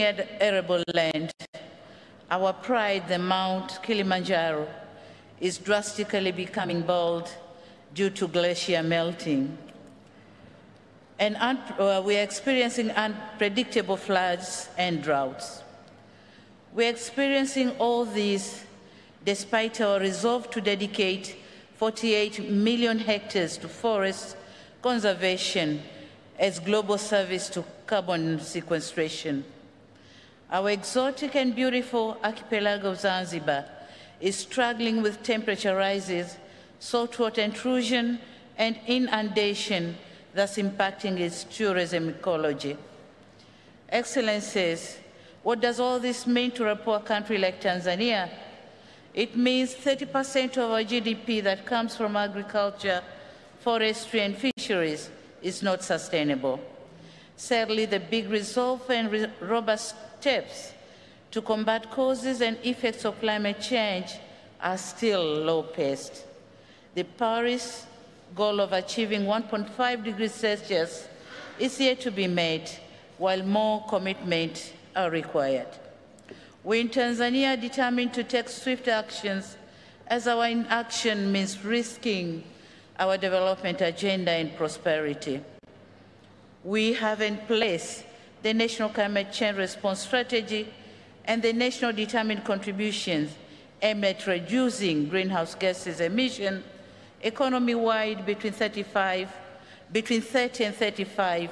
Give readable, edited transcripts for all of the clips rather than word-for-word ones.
arable land, our pride, the Mount Kilimanjaro, is drastically becoming bald due to glacier melting. And we are experiencing unpredictable floods and droughts. We are experiencing all these despite our resolve to dedicate 48 million hectares to forest conservation as global service to carbon sequestration. Our exotic and beautiful archipelago of Zanzibar is struggling with temperature rises, saltwater intrusion, and inundation, thus impacting its tourism ecology. Excellencies, what does all this mean to a poor country like Tanzania? It means 30% of our GDP that comes from agriculture, forestry, and fisheries is not sustainable. Sadly, the big resolve and robust steps to combat causes and effects of climate change are still low-paced. The Paris goal of achieving 1.5 degrees Celsius is yet to be met, while more commitment are required. We in Tanzania are determined to take swift actions, as our inaction means risking our development agenda and prosperity. We have in place the National Climate Change Response Strategy and the National Determined Contributions aimed at reducing greenhouse gases emission economy-wide between 30 and 35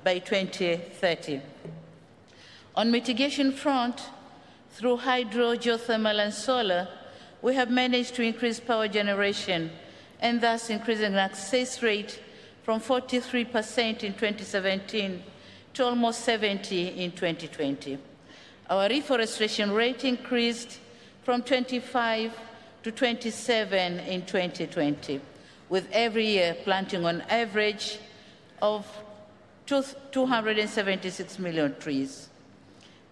by 2030. On mitigation front, through hydro, geothermal, and solar, we have managed to increase power generation and thus increasing the access rate from 43% in 2017 to almost 70% in 2020. Our reforestation rate increased from 25 to 27 in 2020, with every year planting on average of 276 million trees.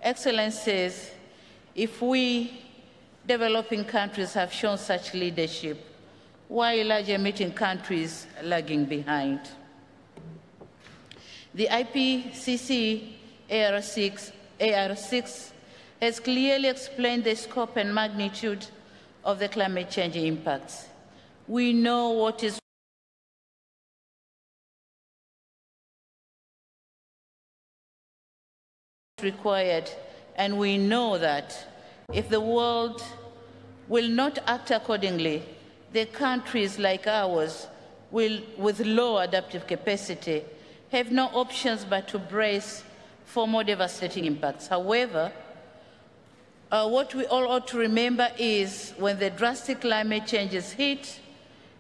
Excellencies, if we developing countries have shown such leadership, why large emitting countries lagging behind? The IPCC AR6 has clearly explained the scope and magnitude of the climate change impacts. We know what is required, and we know that if the world will not act accordingly, the countries like ours with low adaptive capacity have no options but to brace for more devastating impacts. However, what we all ought to remember is when the drastic climate changes hit,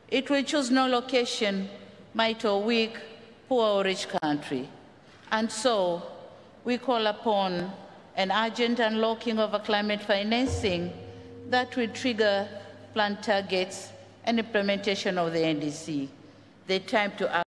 it will choose no location, might or weak, poor or rich country. And so we call upon an urgent unlocking of a climate financing that will trigger planned targets and implementation of the NDC. The time to act